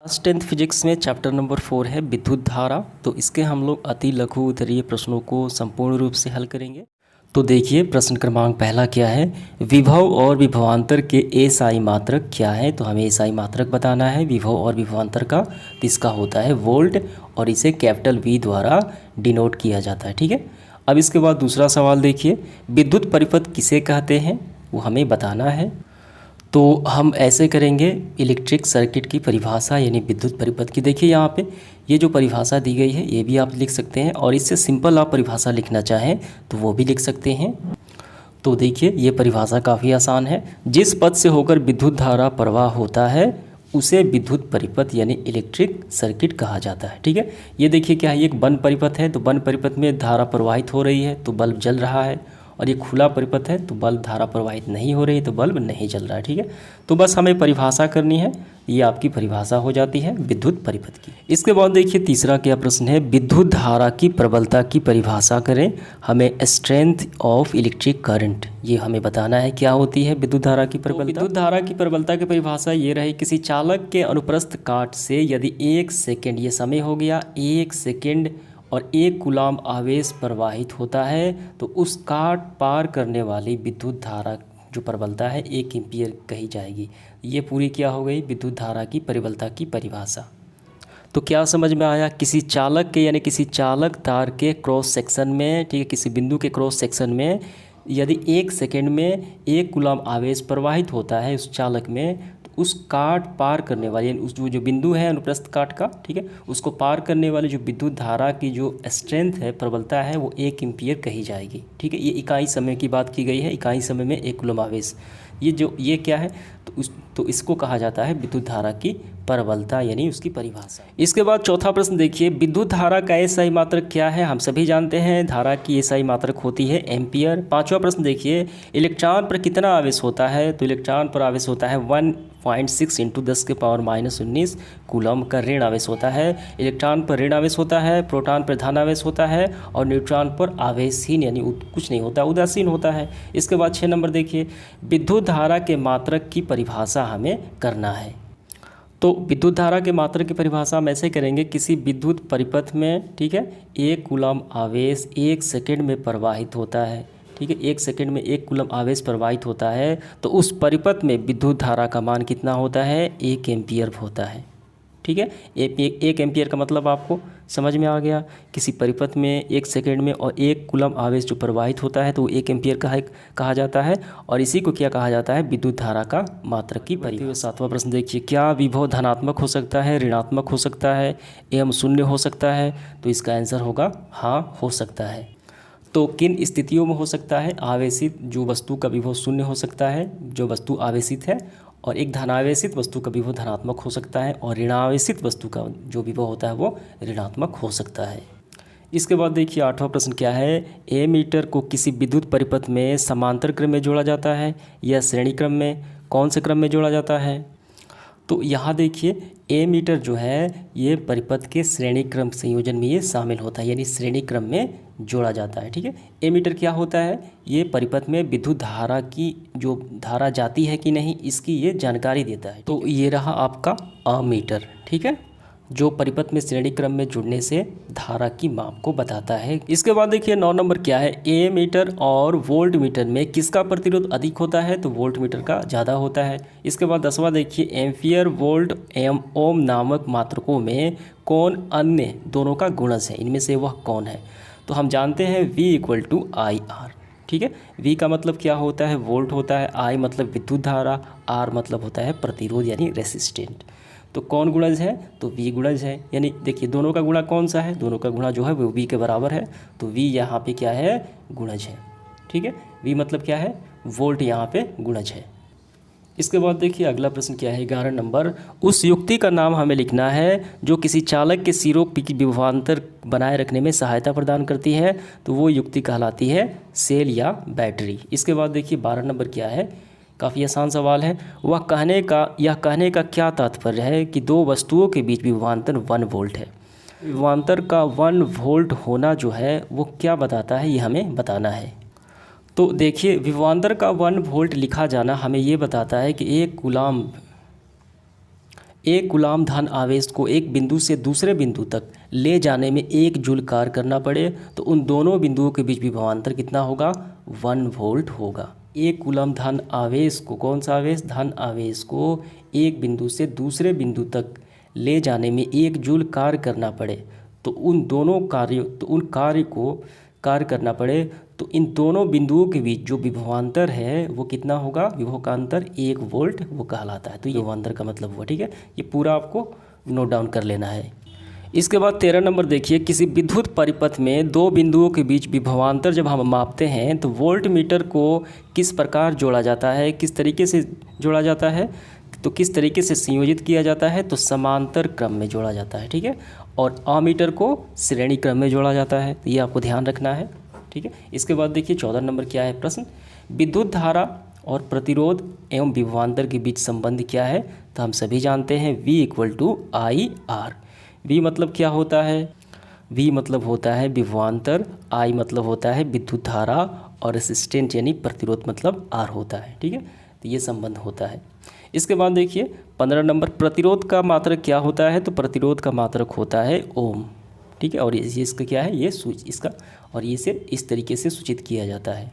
Class 10th physics में chapter number 4 है विद्युत धारा। तो इसके हम लोग अति लघु उत्तरीय प्रश्नों को संपूर्ण रूप से हल करेंगे। तो देखिए प्रश्न क्रमांक पहला क्या है, विभव और विभवांतर के एसआई मात्रक क्या है। तो हमें एसआई मात्रक बताना है विभव और विभवांतर का। तो इसका होता है वोल्ट और इसे कैपिटल वी द्वारा डिनोट किया जाता है। ठीक है। अब इसके बाद दूसरा सवाल देखिए, विद्युत परिपथ किसे कहते हैं, वो हमें बताना है। तो हम ऐसे करेंगे, इलेक्ट्रिक सर्किट की परिभाषा यानी विद्युत परिपथ की। देखिए यहाँ पे ये जो परिभाषा दी गई है ये भी आप लिख सकते हैं, और इससे सिंपल आप परिभाषा लिखना चाहें तो वो भी लिख सकते हैं। तो देखिए ये परिभाषा काफ़ी आसान है, जिस पथ से होकर विद्युत धारा प्रवाह होता है उसे विद्युत परिपथ यानी इलेक्ट्रिक सर्किट कहा जाता है। ठीक है। ये देखिए क्या है, ये एक बंद परिपथ है, तो बंद परिपथ में धारा प्रवाहित हो रही है तो बल्ब जल रहा है, और ये खुला परिपथ है तो बल्ब धारा प्रवाहित नहीं हो रही तो बल्ब नहीं जल रहा है। ठीक है। तो बस हमें परिभाषा करनी है, ये आपकी परिभाषा हो जाती है विद्युत परिपथ की। इसके बाद देखिए तीसरा क्या प्रश्न है, विद्युत धारा की प्रबलता की परिभाषा करें। हमें स्ट्रेंथ ऑफ इलेक्ट्रिक करंट ये हमें बताना है क्या होती है विद्युत धारा की प्रबलता। विद्युत धारा की प्रबलता की परिभाषा ये रही, किसी चालक के अनुप्रस्थ काट से यदि 1 सेकेंड, ये समय हो गया 1 सेकेंड, और 1 कूलाम आवेश प्रवाहित होता है तो उस काट पार करने वाली विद्युत धारा जो प्रबलता है 1 एम्पीयर कही जाएगी। ये पूरी क्या हो गई विद्युत धारा की प्रबलता की परिभाषा। तो क्या समझ में आया, किसी चालक के यानी किसी चालक तार के क्रॉस सेक्शन में, ठीक है, किसी बिंदु के क्रॉस सेक्शन में यदि 1 सेकेंड में 1 कूलाम आवेश प्रवाहित होता है उस चालक में, उस काट पार करने वाली उस जो बिंदु है अनुप्रस्थ काट का, ठीक है, उसको पार करने वाली जो विद्युत धारा की जो स्ट्रेंथ है प्रबलता है वो 1 एम्पीयर कही जाएगी। ठीक है। ये इकाई समय की बात की गई है, इकाई समय में 1 कूलम आवेश, ये क्या है तो इसको कहा जाता है विद्युत धारा की प्रबलता यानी उसकी परिभाषा। इसके बाद चौथा प्रश्न देखिए, विद्युत धारा का एसआई मात्रक क्या है। हम सभी जानते हैं धारा की एसआई मात्रक होती है एम्पियर। पांचवा प्रश्न देखिए, इलेक्ट्रॉन पर कितना आवेश होता है। तो इलेक्ट्रॉन पर आवेश होता है 1.6 × 10⁻19 कूलम का ऋण आवेश होता है। इलेक्ट्रॉन पर ऋण आवेश होता है, प्रोटॉन पर धन आवेश होता है, और न्यूट्रॉन पर आवेशहीन यानी कुछ नहीं होता, उदासीन होता है। इसके बाद 6 नंबर देखिए, विद्युत धारा के मात्रक की परिभाषा हमें करना है। तो विद्युत धारा के मात्रक की परिभाषा हम ऐसे करेंगे, किसी विद्युत परिपथ में, ठीक है, 1 कूलम आवेश 1 सेकेंड में प्रवाहित होता है। ठीक है। 1 सेकेंड में 1 कूलम आवेश प्रवाहित होता है तो उस परिपथ में विद्युत धारा का मान कितना होता है, 1 एम्पीयर होता है। ठीक है। 1 एम्पीयर का मतलब आपको समझ में आ गया, किसी परिपथ में 1 सेकेंड में और 1 कूलम आवेश जो प्रवाहित होता है तो वो 1 एम्पीयर कहा जाता है, और इसी को क्या कहा जाता है, विद्युत धारा का मात्रक की परिभाषा। 7वां प्रश्न देखिए, क्या विभव धनात्मक हो सकता है, ऋणात्मक हो सकता है एवं शून्य हो सकता है। तो इसका आंसर होगा हाँ हो सकता है। तो किन स्थितियों में हो सकता है, आवेशित जो वस्तु का विभव शून्य हो सकता है, जो वस्तु आवेशित है, और एक धनावेशित वस्तु का विभव धनात्मक हो सकता है, और ऋणावेशित वस्तु का जो विभव होता है वो ऋणात्मक हो सकता है। इसके बाद देखिए 8वां प्रश्न क्या है, एमीटर को किसी विद्युत परिपथ में समांतर क्रम में जोड़ा जाता है या श्रेणी क्रम में, कौन से क्रम में जोड़ा जाता है। तो यहाँ देखिए एमीटर जो है ये परिपथ के श्रेणी क्रम संयोजन में ये शामिल होता है, यानी श्रेणी क्रम में जोड़ा जाता है। ठीक है। एमीटर क्या होता है, ये परिपथ में विद्युत धारा की जो धारा जाती है कि नहीं इसकी ये जानकारी देता है। तो ये रहा आपका अमीटर, ठीक है, जो परिपथ में श्रेणी क्रम में जुड़ने से धारा की माप को बताता है। इसके बाद देखिए 9 नंबर क्या है, एमीटर और वोल्ट मीटर में किसका प्रतिरोध अधिक होता है। तो वोल्ट मीटर का ज़्यादा होता है। इसके बाद 10वां देखिए, एम्पियर वोल्ट एवं ओम नामक मात्रकों में कौन अन्य दोनों का गुणज है, इनमें से वह कौन है। तो हम जानते हैं V = IR। ठीक है। V का मतलब क्या होता है, वोल्ट होता है, I मतलब विद्युत धारा, R मतलब होता है प्रतिरोध यानी रेसिस्टेंट। तो कौन गुणज है, तो V गुणज है। यानी देखिए दोनों का गुणा कौन सा है, दोनों का गुणा जो है वो V के बराबर है, तो V यहाँ पे क्या है, गुणज है। ठीक है। V मतलब क्या है, वोल्ट यहाँ पे गुणज है। इसके बाद देखिए अगला प्रश्न क्या है, 11 नंबर, उस युक्ति का नाम हमें लिखना है जो किसी चालक के सिरों की विभवांतर बनाए रखने में सहायता प्रदान करती है। तो वो युक्ति कहलाती है सेल या बैटरी। इसके बाद देखिए 12 नंबर क्या है, काफ़ी आसान सवाल है, वह कहने का क्या तात्पर्य है कि दो वस्तुओं के बीच विभवांतर 1 वोल्ट है। विभवांतर का 1 वोल्ट होना जो है वो क्या बताता है, ये हमें बताना है। तो देखिए विभवांतर का 1 वोल्ट लिखा जाना हमें ये बताता है कि एक कूलाम धन आवेश को एक बिंदु से दूसरे बिंदु तक ले जाने में 1 जूल कार्य करना पड़े तो उन दोनों बिंदुओं के बीच विभवांतर कितना होगा? 1 वोल्ट होगा। एक कूलाम धन आवेश को, कौन सा आवेश? धन आवेश को एक बिंदु से दूसरे बिंदु तक ले जाने में 1 जूल कार्य करना पड़े तो उन इन दोनों बिंदुओं के बीच जो विभवांतर है वो कितना होगा? विभव का अंतर 1 वोल्ट वो कहलाता है। तो ये विभवांतर का मतलब हुआ। ठीक है, ये पूरा आपको नोट डाउन कर लेना है। इसके बाद 13 नंबर देखिए, किसी विद्युत परिपथ में 2 बिंदुओं के बीच विभवांतर जब हम मापते हैं तो वोल्ट मीटर को किस प्रकार जोड़ा जाता है? किस तरीके से जोड़ा जाता है? तो किस तरीके से संयोजित किया जाता है? तो समांतर क्रम में जोड़ा जाता है। ठीक है, और अमीटर को श्रेणी क्रम में जोड़ा जाता है। तो ये आपको ध्यान रखना है। ठीक है, इसके बाद देखिए 14 नंबर क्या है प्रश्न? विद्युत धारा और प्रतिरोध एवं विभवांतर के बीच संबंध क्या है? तो हम सभी जानते हैं V = IR। V मतलब क्या होता है? V मतलब होता है विभवांतर, I मतलब होता है विद्युत धारा और रेसिस्टेंट यानी प्रतिरोध मतलब R होता है। ठीक है, तो ये संबंध होता है। इसके बाद देखिए 15 नंबर, प्रतिरोध का मात्रक क्या होता है? तो प्रतिरोध का मात्रक होता है ओम। ठीक है, और ये इसका क्या है? ये इसका, और ये से इस तरीके से सूचित किया जाता है।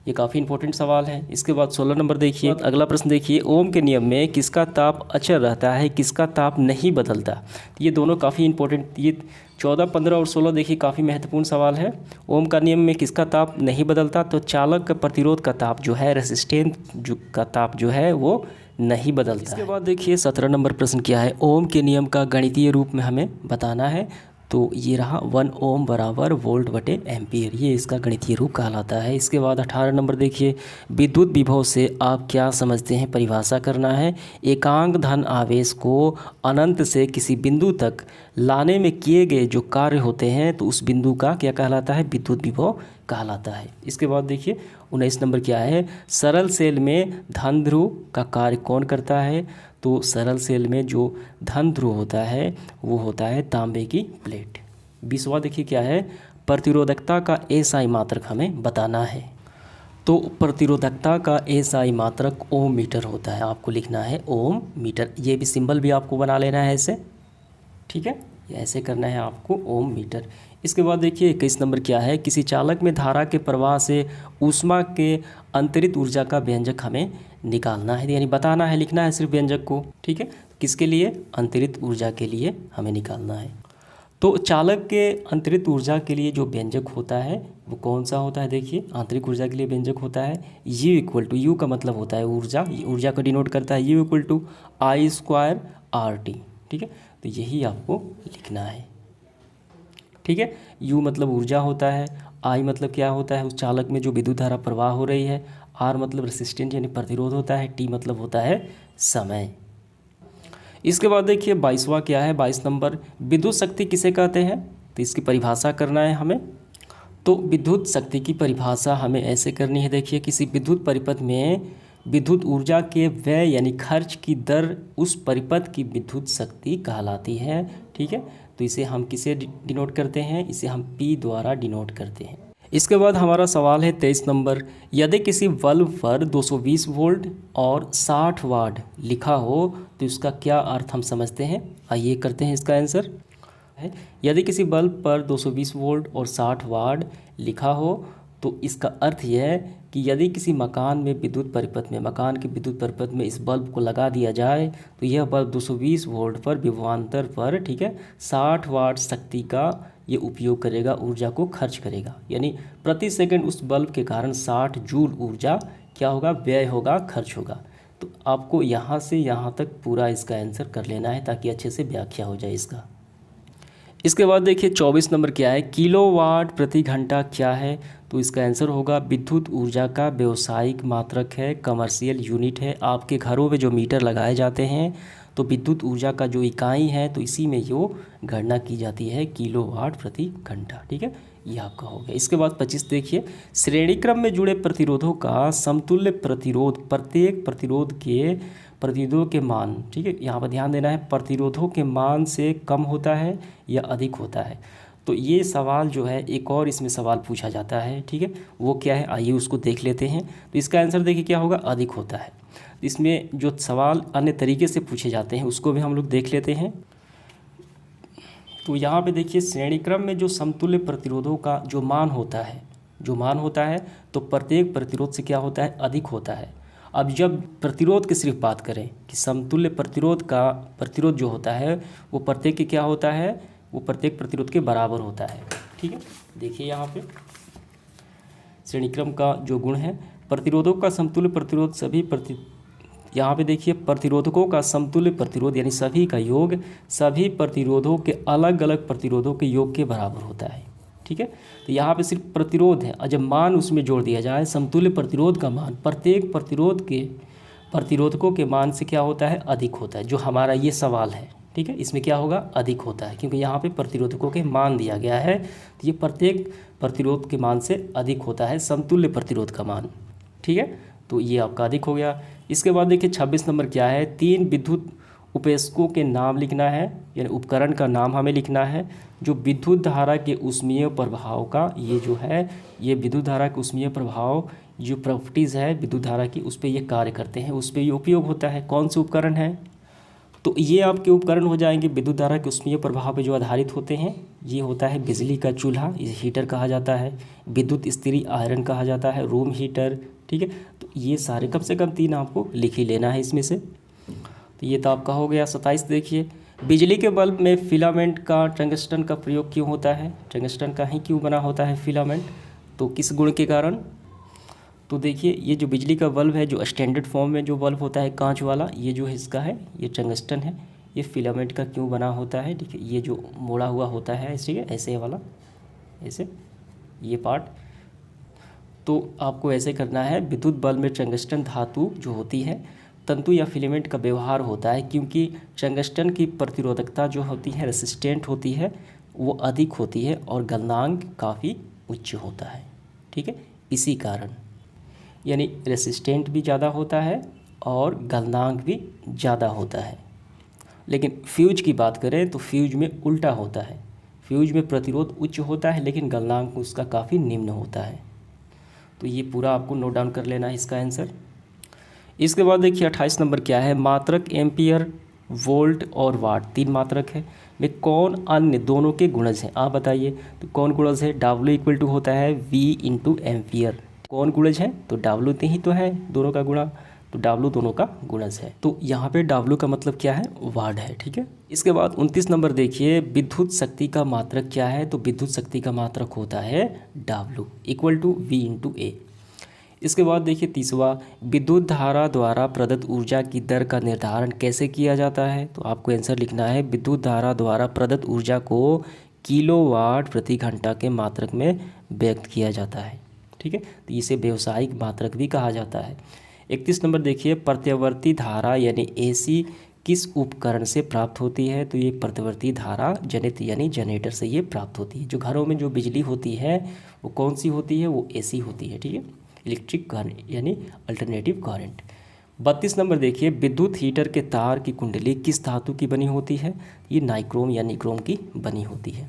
ये काफ़ी इंपॉर्टेंट सवाल है। इसके बाद 16 नंबर देखिए, अगला प्रश्न देखिए, ओम के नियम में किसका ताप अचर रहता है, किसका ताप नहीं बदलता? तो ये दोनों काफ़ी इंपॉर्टेंट, ये 14, 15 और 16 देखिए काफ़ी महत्वपूर्ण सवाल है। ओम का नियम में किसका ताप नहीं बदलता? तो चालक का प्रतिरोध का ताप जो है, रेसिस्टेंट का ताप जो है वो नहीं बदलता। इसके बाद देखिए 17 नंबर प्रश्न क्या है? ओम के नियम का गणितीय रूप में हमें बताना है। तो ये रहा 1 ओम बराबर वोल्ट बटे एम्पियर, ये इसका गणितीय रूप कहलाता है। इसके बाद 18 नंबर देखिए, विद्युत विभव से आप क्या समझते हैं? परिभाषा करना है। एकांक धन आवेश को अनंत से किसी बिंदु तक लाने में किए गए जो कार्य होते हैं तो उस बिंदु का क्या कहलाता है? विद्युत विभव कहलाता है। इसके बाद देखिए 19 नंबर क्या है? सरल सेल में धन ध्रुव का कार्य कौन करता है? तो सरल सेल में जो धन ध्रुव होता है वो होता है तांबे की प्लेट। 20वां देखिए क्या है? प्रतिरोधकता का एसआई मात्रक हमें बताना है। तो प्रतिरोधकता का एसआई मात्रक ओम मीटर होता है। आपको लिखना है ओम मीटर, ये भी सिंबल भी आपको बना लेना है ऐसे। ठीक है, ऐसे करना है आपको ओम मीटर। इसके बाद देखिए 21 नंबर क्या है? किसी चालक में धारा के प्रवाह से ऊष्मा के अंतरित ऊर्जा का व्यंजक हमें निकालना है, यानी बताना है, लिखना है सिर्फ व्यंजक को। ठीक है, किसके लिए? अंतरित ऊर्जा के लिए हमें निकालना है। तो चालक के अंतरित ऊर्जा के लिए जो व्यंजक होता है वो कौन सा होता है? देखिए आंतरिक ऊर्जा के लिए व्यंजक होता है U का मतलब होता है ऊर्जा, ऊर्जा को डिनोट करता है U = I² RT। ठीक है, तो यही आपको लिखना है। ठीक है, U मतलब ऊर्जा होता है, I मतलब क्या होता है? उस चालक में जो विद्युत धारा प्रवाह हो रही है, R मतलब रेसिस्टेंट यानी प्रतिरोध होता है, T मतलब होता है समय। इसके बाद देखिए 22वां क्या है? 22 नंबर, विद्युत शक्ति किसे कहते हैं? तो इसकी परिभाषा करना है हमें। तो विद्युत शक्ति की परिभाषा हमें ऐसे करनी है। देखिए किसी विद्युत परिपथ में विद्युत ऊर्जा के व्यय यानी खर्च की दर उस परिपथ की विद्युत शक्ति कहलाती है। ठीक है, तो इसे हम किसे डिनोट करते हैं? इसे हम P द्वारा डिनोट करते हैं। इसके बाद हमारा सवाल है 23 नंबर, यदि किसी बल्ब पर 220 वोल्ट और 60 वाट लिखा हो तो इसका क्या अर्थ हम समझते हैं? आइए करते हैं इसका आंसर है। यदि किसी बल्ब पर 220 वोल्ट और 60 वाट लिखा हो तो इसका अर्थ यह है कि यदि किसी मकान में विद्युत परिपथ में, मकान के विद्युत परिपथ में इस बल्ब को लगा दिया जाए तो यह बल्ब 220 वोल्ट पर विभवांतर पर, ठीक है, 60 वाट शक्ति का ये उपयोग करेगा, ऊर्जा को खर्च करेगा। यानी प्रति सेकंड उस बल्ब के कारण 60 जूल ऊर्जा क्या होगा? व्यय होगा, खर्च होगा। तो आपको यहाँ से यहाँ तक पूरा इसका आंसर कर लेना है ताकि अच्छे से व्याख्या हो जाए इसका। इसके बाद देखिए 24 नंबर क्या है? किलोवाट प्रति घंटा क्या है? तो इसका आंसर होगा विद्युत ऊर्जा का व्यावसायिक मात्रक है, कमर्शियल यूनिट है। आपके घरों में जो मीटर लगाए जाते हैं तो विद्युत ऊर्जा का जो इकाई है तो इसी में जो गणना की जाती है किलोवाट प्रति घंटा। ठीक है, ये आपका हो गया। इसके बाद 25 देखिए, श्रेणी क्रम में जुड़े प्रतिरोधों का समतुल्य प्रतिरोध प्रत्येक प्रतिरोधों के मान, ठीक है, यहाँ पर ध्यान देना है, प्रतिरोधों के मान से कम होता है या अधिक होता है। तो ये सवाल जो है एक और इसमें सवाल पूछा जाता है। ठीक है, वो क्या है? आइए उसको देख लेते हैं। तो इसका आंसर देखिए क्या होगा? अधिक होता है। इसमें जो सवाल अन्य तरीके से पूछे जाते हैं उसको भी हम लोग देख लेते हैं। तो यहाँ पे देखिए श्रेणी क्रम में जो समतुल्य प्रतिरोधों का जो मान होता है तो प्रत्येक प्रतिरोध से क्या होता है, अधिक होता है। अब जब प्रतिरोध की सिर्फ बात करें कि समतुल्य प्रतिरोध जो होता है वो प्रत्येक के क्या होता है, वो प्रत्येक प्रतिरोध के बराबर होता है। ठीक है, देखिए यहाँ पे श्रेणी क्रम का जो गुण है, प्रतिरोधों का समतुल्य प्रतिरोध यहाँ पे देखिए प्रतिरोधकों का समतुल्य प्रतिरोध यानी सभी का योग सभी प्रतिरोधों के अलग अलग प्रतिरोधों के योग के बराबर होता है। ठीक है, तो यहाँ पे सिर्फ प्रतिरोध है और जब मान उसमें जोड़ दिया जाए समतुल्य प्रतिरोध का मान प्रत्येक प्रतिरोधकों के मान से क्या होता है, अधिक होता है। जो हमारा ये सवाल है, ठीक है, इसमें क्या होगा, अधिक होता है, क्योंकि यहाँ पे प्रतिरोधकों के मान दिया गया है तो ये प्रत्येक प्रतिरोध के मान से अधिक होता है समतुल्य प्रतिरोध का मान। ठीक है, तो ये आपका अधिक हो गया। इसके बाद देखिए 26 नंबर क्या है, 3 विद्युत उपेक्षकों के नाम लिखना है, यानी उपकरण का नाम हमें लिखना है जो विद्युत धारा के ऊष्मीय प्रभाव का ये विद्युत धारा के ऊष्मीय प्रभाव जो प्रॉपर्टीज़ है विद्युत धारा की उस पर ये कार्य करते हैं, उस पर ये उपयोग होता है। कौन से उपकरण हैं, तो ये आपके उपकरण हो जाएंगे विद्युत धारा के ऊष्मीय प्रभाव पर जो आधारित होते हैं। ये होता है बिजली का चूल्हा, इसे हीटर कहा जाता है, विद्युत इस्त्री आयरन कहा जाता है, रूम हीटर। ठीक है, तो ये सारे कम से कम 3 आपको लिख ही लेना है इसमें से। तो ये तो आपका हो गया। 27 देखिए, बिजली के बल्ब में फिलामेंट का टंगस्टन का प्रयोग क्यों होता है, टंगस्टन का ही क्यों बना होता है फिलामेंट, तो किस गुण के कारण। तो देखिए ये जो बिजली का बल्ब है, जो स्टैंडर्ड फॉर्म में जो बल्ब होता है कांच वाला, ये जो इसका है ये टंगस्टन है। ये फिलामेंट का क्यों बना होता है, देखिए ये जो मोड़ा हुआ होता है ऐसे वाला, ऐसे ये पार्ट, तो आपको ऐसे करना है। विद्युत बल्ब में टंगस्टन धातु जो होती है तंतु या फिलामेंट का व्यवहार होता है, क्योंकि टंगस्टन की प्रतिरोधकता जो होती है, रेसिस्टेंट होती है, वो अधिक होती है और गलनांक काफ़ी उच्च होता है। ठीक है, इसी कारण यानी रेसिस्टेंट भी ज़्यादा होता है और गलनांक भी ज़्यादा होता है। लेकिन फ्यूज की बात करें तो फ्यूज में उल्टा होता है, फ्यूज में प्रतिरोध उच्च होता है लेकिन गलनांक उसका काफ़ी निम्न होता है। तो ये पूरा आपको नोट डाउन कर लेना है इसका आंसर। इसके बाद देखिए 28 नंबर क्या है, मात्रक एम्पियर वोल्ट और वाट 3 मात्रक है में कौन अन्य दोनों के गुणज हैं, आप बताइए। तो कौन गुणज है, W इक्वल टू होता है V इंटू एम्पियर। कौन गुणज है, तो W ही तो है दोनों का गुणा, तो W दोनों का गुणज है। तो यहाँ पे W का मतलब क्या है, वाट है। ठीक है, इसके बाद 29 नंबर देखिए, विद्युत शक्ति का मात्रक क्या है, तो विद्युत शक्ति का मात्रक होता है W equal to V into A। इसके बाद देखिए 30वां, विद्युत धारा द्वारा प्रदत्त ऊर्जा की दर का निर्धारण कैसे किया जाता है, तो आपको आंसर लिखना है विद्युत धारा द्वारा प्रदत्त ऊर्जा को किलोवाट प्रति घंटा के मात्रक में व्यक्त किया जाता है। ठीक है, तो इसे व्यावसायिक मात्रक भी कहा जाता है। 31 नंबर देखिए, प्रत्यावर्ती धारा यानी AC किस उपकरण से प्राप्त होती है, तो ये प्रत्यावर्ती धारा जनित यानी जनरेटर से ये प्राप्त होती है। जो घरों में जो बिजली होती है वो कौन सी होती है, वो AC होती है। ठीक है, इलेक्ट्रिक करंट यानी अल्टरनेटिव करंट। 32 नंबर देखिए, विद्युत हीटर के तार की कुंडली किस धातु की बनी होती है, ये नाइक्रोम या निक्रोम की बनी होती है।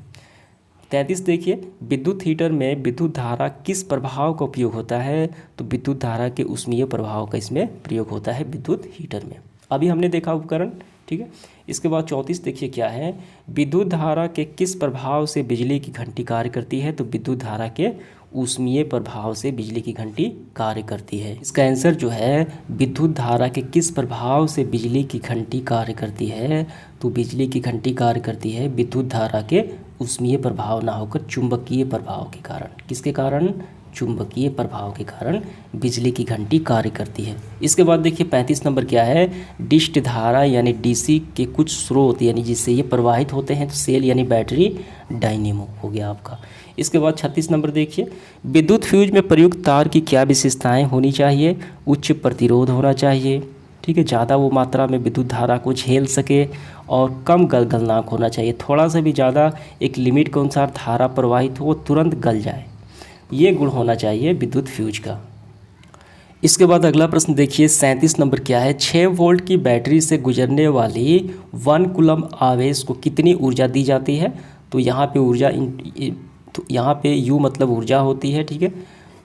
33 देखिए, विद्युत हीटर में विद्युत धारा किस प्रभाव का उपयोग होता है, तो विद्युत धारा के ऊष्मीय प्रभाव का इसमें प्रयोग होता है विद्युत हीटर में। अभी हमने देखा उपकरण। ठीक है, इसके बाद 34 देखिए क्या है, विद्युत धारा के किस प्रभाव से बिजली की घंटी कार्य करती है, तो विद्युत धारा के ऊष्मीय प्रभाव से बिजली की घंटी कार्य करती है। इसका आंसर जो है विद्युत धारा के किस प्रभाव से बिजली की घंटी कार्य करती है, तो बिजली की घंटी कार्य करती है विद्युत धारा के ऊष्मीय प्रभाव ना होकर चुंबकीय प्रभाव के कारण। किसके कारण, चुंबकीय प्रभाव के कारण बिजली की घंटी कार्य करती है। इसके बाद देखिए 35 नंबर क्या है, डिस्ट धारा यानी DC के कुछ स्रोत यानी जिससे ये प्रवाहित होते हैं, तो सेल यानी बैटरी डायनेमो हो गया आपका। इसके बाद 36 नंबर देखिए, विद्युत फ्यूज में प्रयुक्त तार की क्या विशेषताएं होनी चाहिए, उच्च प्रतिरोध होना चाहिए। ठीक है, ज़्यादा वो मात्रा में विद्युत धारा को झेल सके और कम गलनांक होना चाहिए। थोड़ा सा भी ज़्यादा एक लिमिट के अनुसार धारा प्रवाहित हो, वो तुरंत गल जाए, ये गुण होना चाहिए विद्युत फ्यूज का। इसके बाद अगला प्रश्न देखिए 37 नंबर क्या है, 6 वोल्ट की बैटरी से गुजरने वाली 1 कूलम आवेश को कितनी ऊर्जा दी जाती है, तो यहाँ पे ऊर्जा तो यहाँ पे U मतलब ऊर्जा होती है। ठीक है,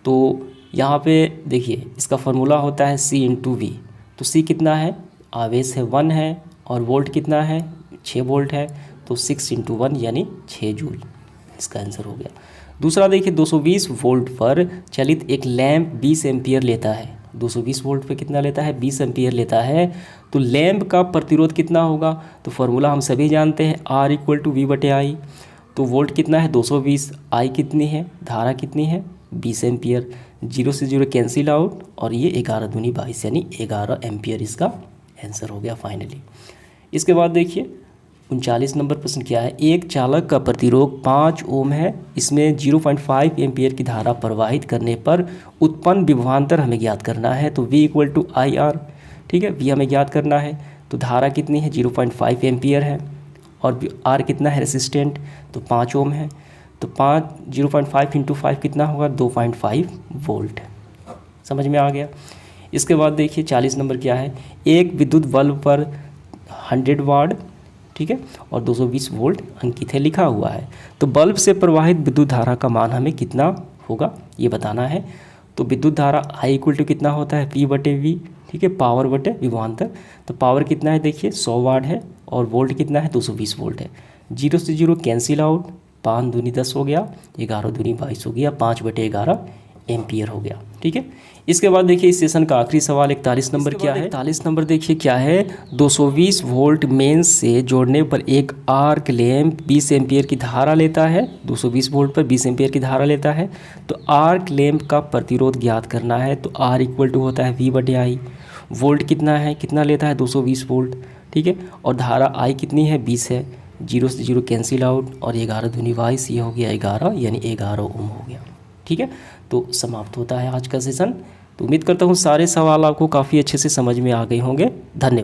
तो यहाँ पे देखिए इसका फॉर्मूला होता है C इंटू V। तो C कितना है, आवेश है 1 है और वोल्ट कितना है 6 वोल्ट है, तो 6 × 1 यानी 6 जूल, इसका आंसर हो गया। दूसरा देखिए 220 वोल्ट पर चलित एक लैंप 20 एम्पियर लेता है। 220 वोल्ट पे कितना लेता है, 20 एम्पियर लेता है, तो लैंप का प्रतिरोध कितना होगा, तो फॉर्मूला हम सभी जानते हैं R = V/I। तो वोल्ट कितना है 220, I कितनी है, धारा कितनी है 20 एम्पियर, 0 से 0 कैंसिल आउट और ये 11 दूनी 22 यानी 11 एम्पियर इसका आंसर हो गया फाइनली। इसके बाद देखिए 39 नंबर प्रश्न क्या है, एक चालक का प्रतिरोध 5 ओम है, इसमें 0.5 एम्पियर की धारा प्रवाहित करने पर उत्पन्न विभवांतर हमें ज्ञात करना है। तो V = IR, ठीक है, V हमें ज्ञात करना है। तो धारा कितनी है 0.5 एम्पियर है और R कितना है रेसिस्टेंट, तो 5 ओम है, तो 0.5 × 5 कितना होगा 2.5 वोल्ट। समझ में आ गया। इसके बाद देखिए 40 नंबर क्या है, एक विद्युत बल्ब पर 100 वाट, ठीक है, और 220 वोल्ट अंकित है, लिखा हुआ है, तो बल्ब से प्रवाहित विद्युत धारा का मान हमें कितना होगा ये बताना है। तो विद्युत धारा I = कितना होता है P/V, ठीक है, पावर बटे विभवांतर। तो पावर कितना है देखिए 100 वाट है और वोल्ट कितना है 220 वोल्ट है, 0 से 0 कैंसिल आउट, 5 दूनी 10 हो गया, 11 दूनी 22 हो गया, 5/11 एम्पियर हो गया, ठीक है। इसके बाद देखिए इस सेशन का आखिरी सवाल 41 नंबर क्या है, 41 नंबर देखिए क्या है, 220 वोल्ट मेंस से जोड़ने पर एक आर्क लैंप 20 एम्पियर की धारा लेता है, 220 वोल्ट पर 20 एम्पियर की धारा लेता है, तो आर्क लैंप का प्रतिरोध ज्ञात करना है। तो R = होता है V/I, वोल्ट कितना है, कितना लेता है 220 वोल्ट, ठीक है, और धारा I कितनी है 20 है, 0 से 0 कैंसिल आउट और 11 दूनी 22, ये हो गया 11 यानी 11 ओम हो गया, ठीक है। तो समाप्त होता है आज का सेशन। तो उम्मीद करता हूँ सारे सवाल आपको काफ़ी अच्छे से समझ में आ गए होंगे। धन्यवाद।